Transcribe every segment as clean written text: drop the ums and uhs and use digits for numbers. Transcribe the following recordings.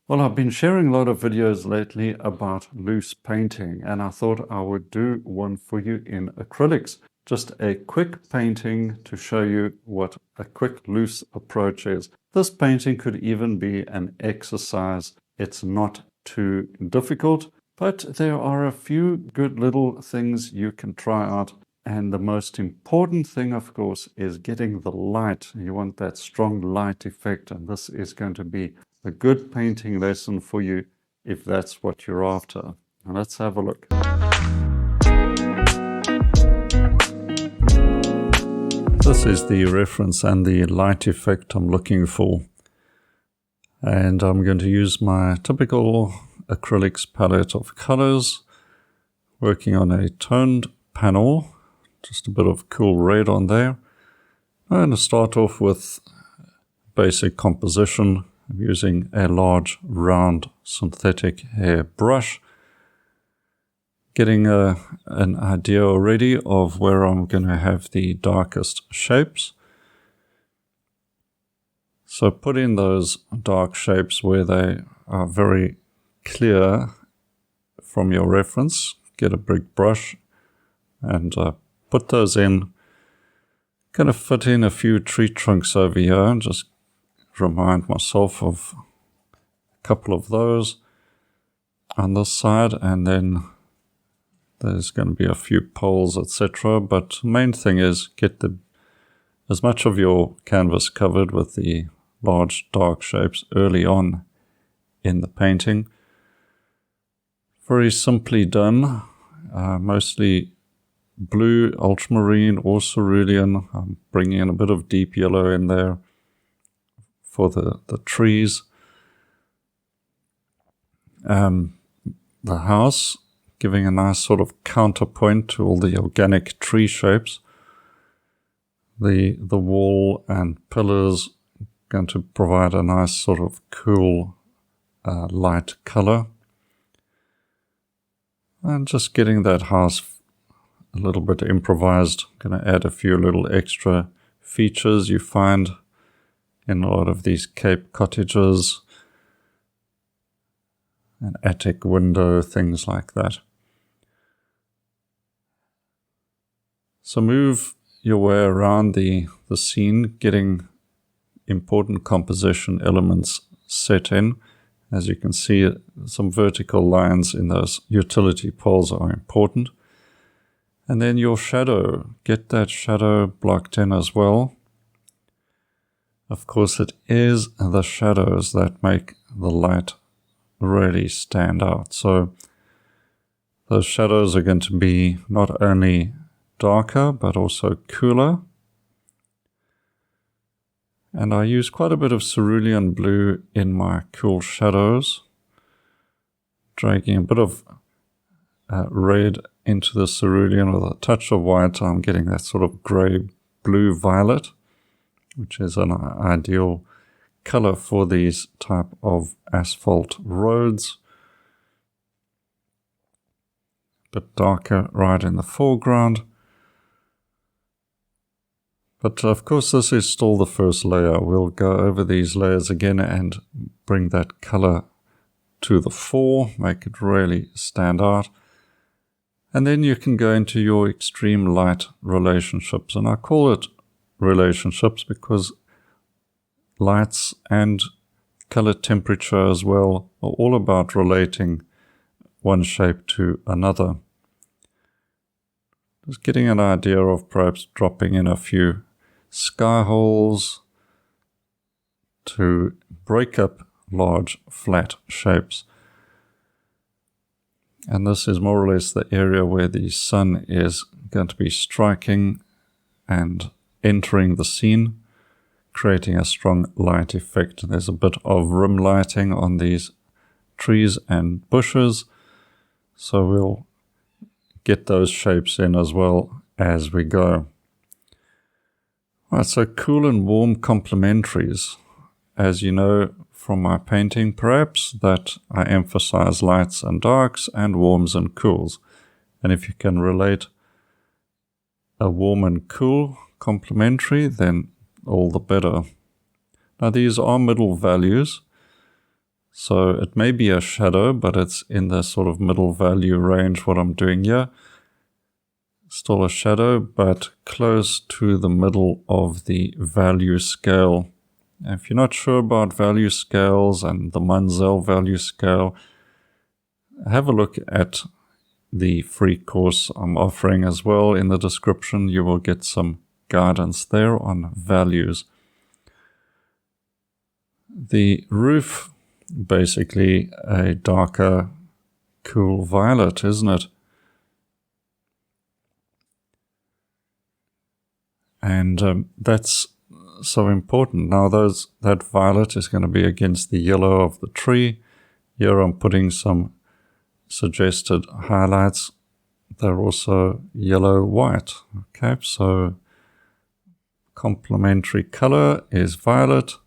Well, I've been sharing a lot of videos lately about loose painting, and I thought I would do one for you in acrylics. Just a quick painting to show you what a quick loose approach is. This painting could even be an exercise. It's not too difficult, but there are a few good little things you can try out. And the most important thing, of course, is getting the light. You want that strong light effect, and this is going to be a good painting lesson for you if that's what you're after. Now let's have a look. This is the reference and the light effect I'm looking for. And I'm going to use my typical acrylics palette of colors, working on a toned panel. Just a bit of cool red on there. I'm going to start off with basic composition. I'm using a large round synthetic hair brush. Getting an idea already of where I'm going to have the darkest shapes. So put in those dark shapes where they are very clear from your reference. Get a big brush and put those in. Going to fit in a few tree trunks over here and just remind myself of a couple of those on this side, and then there's going to be a few poles, etc. But the main thing is get as much of your canvas covered with the large dark shapes early on in the painting. Very simply done, mostly blue, ultramarine or cerulean. I'm bringing in a bit of deep yellow in there for the trees. The house, giving a nice sort of counterpoint to all the organic tree shapes. The wall and pillars going to provide a nice sort of cool light color. And just getting that house a little bit improvised. I'm going to add a few little extra features you find in a lot of these Cape cottages, an attic window, things like that. So move your way around the scene, getting important composition elements set in. As you can see, some vertical lines in those utility poles are important. And then your shadow, get that shadow blocked in as well. Of course, it is the shadows that make the light really stand out. So those shadows are going to be not only darker, but also cooler. And I use quite a bit of cerulean blue in my cool shadows, dragging a bit of red into the cerulean with a touch of white. I'm getting that sort of grey blue violet, which is an ideal color for these type of asphalt roads. A bit darker right in the foreground. But of course this is still the first layer. We'll go over these layers again and bring that color to the fore, make it really stand out. And then you can go into your extreme light relationships. And I call it relationships because lights and color temperature as well are all about relating one shape to another. Just getting an idea of perhaps dropping in a few sky holes to break up large flat shapes. And this is more or less the area where the sun is going to be striking and entering the scene, creating a strong light effect. There's a bit of rim lighting on these trees and bushes, so we'll get those shapes in as well as we go. Right, so cool and warm complementaries. As you know from my painting perhaps, that I emphasize lights and darks and warms and cools. And if you can relate a warm and cool complementary, then all the better. Now these are middle values, So it may be a shadow, but it's in the sort of middle value range, what I'm doing here. Still a shadow, but close to the middle of the value scale. If you're not sure about value scales and the Munsell value scale, have a look at the free course I'm offering as well. In the description, you will get some guidance there on values. The roof, basically a darker, cool violet, isn't it? And that's so important. Now that violet is going to be against the yellow of the tree. Here I'm putting some suggested highlights. They're also yellow-white. Okay, so complementary color is violet,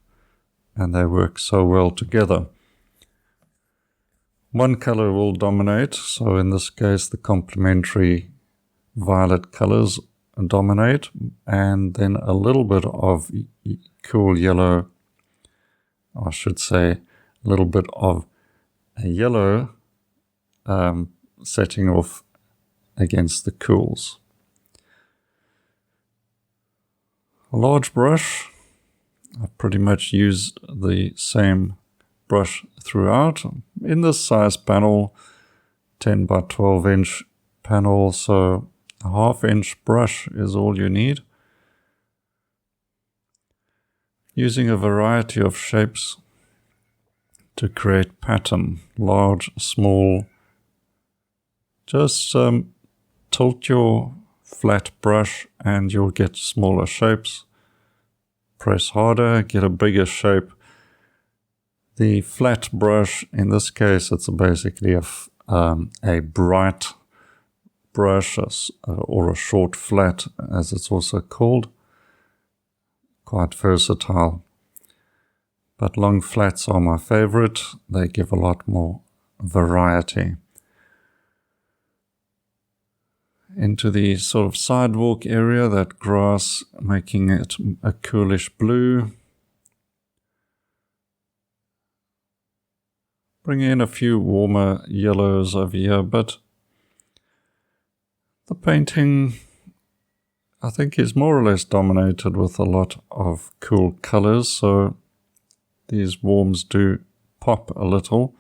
and they work so well together. One color will dominate, so in this case the complementary violet colors dominate, and then a little bit of cool yellow, I should say a little bit of a yellow setting off against the cools. A large brush, I've pretty much used the same brush throughout. In this size panel, 10 by 12 inch panel, so a half-inch brush is all you need. Using a variety of shapes to create pattern, large, small. Just tilt your flat brush and you'll get smaller shapes. Press harder, get a bigger shape. The flat brush, in this case, it's basically a bright brush, or a short flat, as it's also called. Quite versatile. But long flats are my favorite. They give a lot more variety. Into the sort of sidewalk area, that grass, making it a coolish blue. Bring in a few warmer yellows over here, but the painting, I think, is more or less dominated with a lot of cool colors, so these warms do pop a little.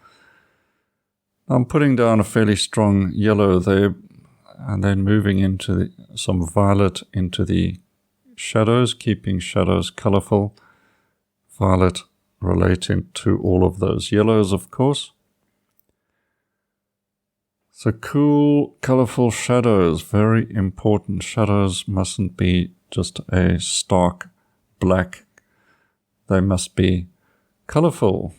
I'm putting down a fairly strong yellow there, and then moving into some violet into the shadows, keeping shadows colorful. Violet relating to all of those yellows, of course. So cool, colorful shadows, very important. Shadows mustn't be just a stark black. They must be colorful.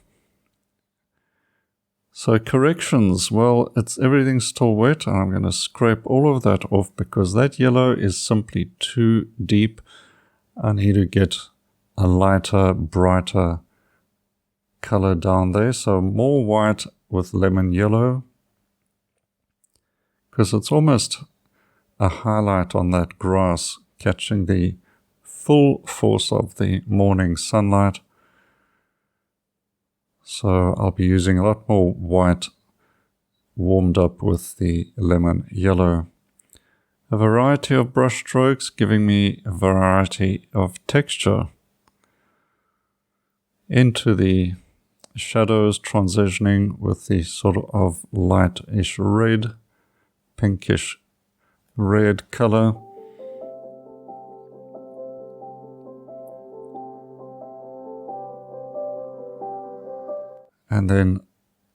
So corrections, well, everything's still wet, and I'm going to scrape all of that off because that yellow is simply too deep. I need to get a lighter, brighter color down there. So more white with lemon yellow, because it's almost a highlight on that grass, catching the full force of the morning sunlight. So I'll be using a lot more white warmed up with the lemon yellow. A variety of brush strokes giving me a variety of texture. Into the shadows, transitioning with the sort of lightish red, pinkish red color. And then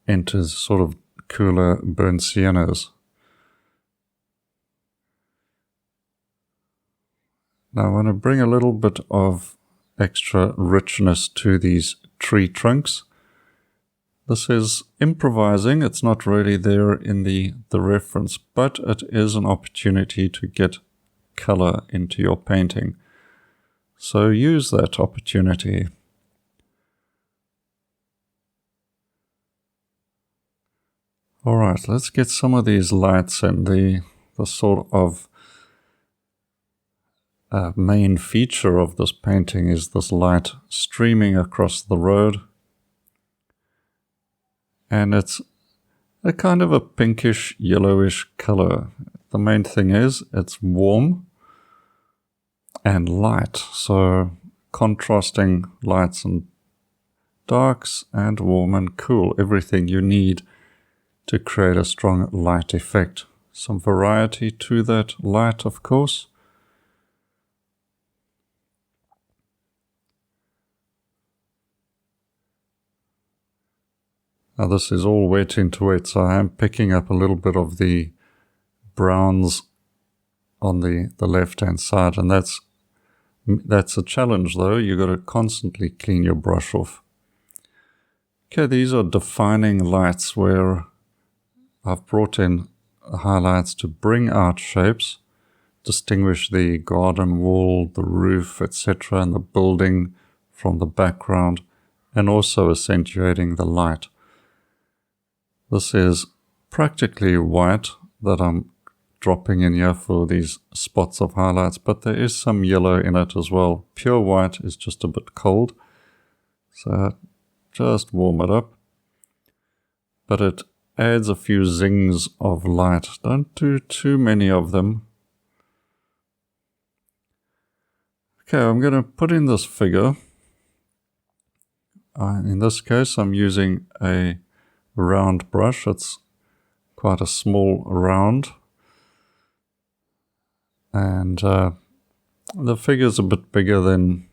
into sort of cooler burnt siennas. Now I want to bring a little bit of extra richness to these tree trunks. This is improvising. It's not really there in the reference, but it is an opportunity to get color into your painting. So use that opportunity. All right, let's get some of these lights, and the sort of main feature of this painting is this light streaming across the road. and it's a kind of a pinkish yellowish color. The main thing is it's warm and light, so contrasting lights and darks and warm and cool, everything you need to create a strong light effect. Some variety to that light, of course. Now this is all wet into wet, so I am picking up a little bit of the browns on the left-hand side, and that's a challenge though. You've got to constantly clean your brush off. Okay, these are defining lights where I've brought in highlights to bring out shapes, distinguish the garden wall, the roof, etc., and the building from the background, and also accentuating the light. This is practically white that I'm dropping in here for these spots of highlights, but there is some yellow in it as well. Pure white is just a bit cold, so just warm it up. But it adds a few zings of light. Don't do too many of them. Okay, I'm going to put in this figure. In this case, I'm using a round brush. It's quite a small round. And the figure's a bit bigger than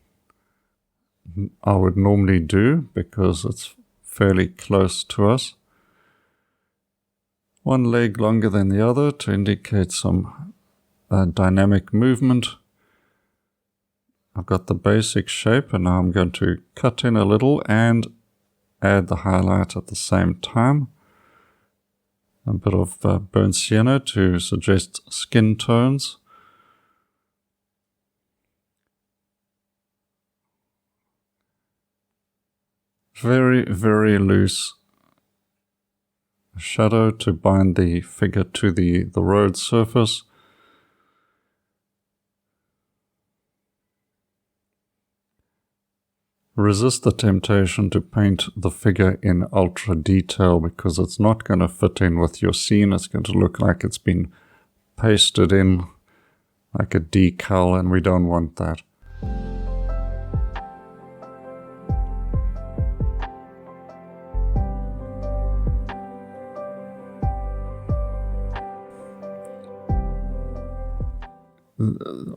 I would normally do because it's fairly close to us. One leg longer than the other to indicate some dynamic movement. I've got the basic shape, and now I'm going to cut in a little and add the highlight at the same time. A bit of burnt sienna to suggest skin tones. Very, very loose shadow to bind the figure to the road surface. Resist the temptation to paint the figure in ultra detail because it's not going to fit in with your scene. It's going to look like it's been pasted in like a decal, and we don't want that.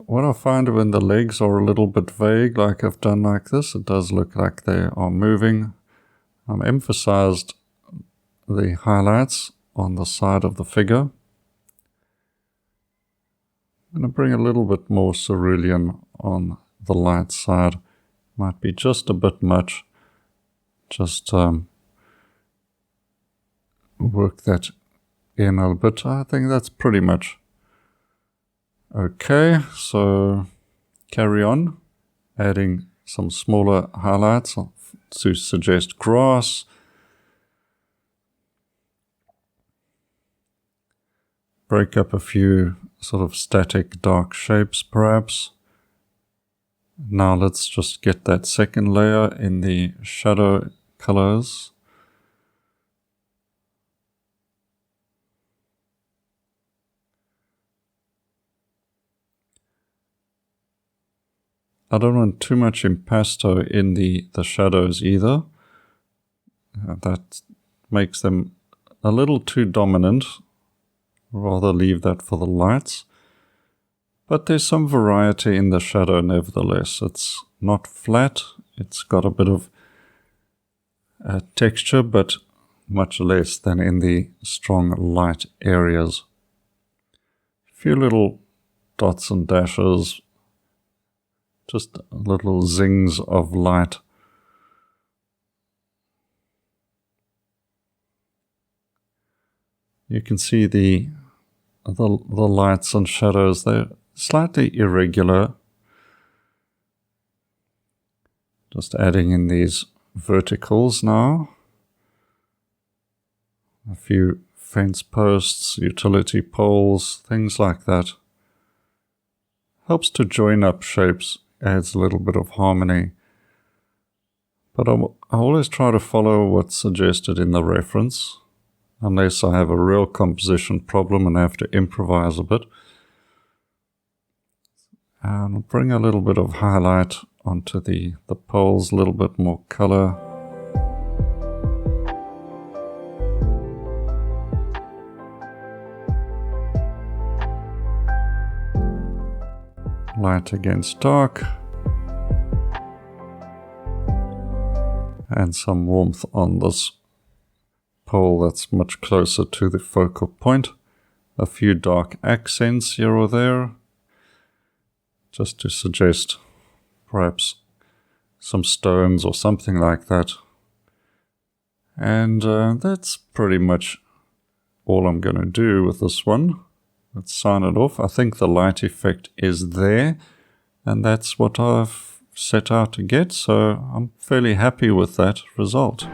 What I find when the legs are a little bit vague, like I've done like this, it does look like they are moving. I've emphasized the highlights on the side of the figure. I'm going to bring a little bit more cerulean on the light side. Might be just a bit much. Just work that in a bit. I think that's pretty much okay, so carry on, adding some smaller highlights to suggest grass. Break up a few sort of static dark shapes perhaps. Now let's just get that second layer in the shadow colors. I don't want too much impasto in the shadows either. That makes them a little too dominant. Rather leave that for the lights. But there's some variety in the shadow nevertheless. It's not flat. It's got a bit of texture, but much less than in the strong light areas. A few little dots and dashes. Just little zings of light. You can see the lights and shadows, they're slightly irregular. Just adding in these verticals now. A few fence posts, utility poles, things like that. Helps to join up shapes. Adds a little bit of harmony. But I always try to follow what's suggested in the reference, unless I have a real composition problem and have to improvise a bit. And bring a little bit of highlight onto the poles, a little bit more color. Light against dark. And some warmth on this pole that's much closer to the focal point. A few dark accents here or there, just to suggest perhaps some stones or something like that. And that's pretty much all I'm going to do with this one. Let's sign it off. I think the light effect is there, and that's what I've set out to get, so I'm fairly happy with that result.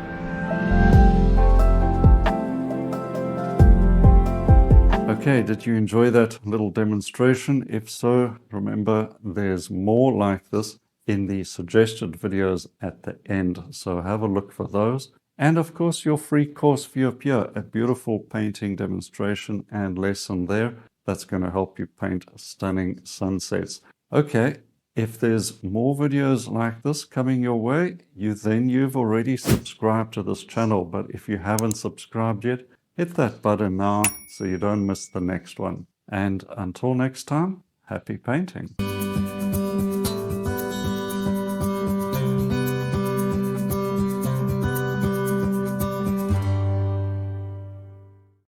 Okay, did you enjoy that little demonstration? If so, remember there's more like this in the suggested videos at the end, so have a look for those. And of course your free course view up here, a beautiful painting demonstration and lesson there that's going to help you paint stunning sunsets. Okay, if there's more videos like this coming your way, you've already subscribed to this channel, but if you haven't subscribed yet, hit that button now so you don't miss the next one. And until next time, happy painting.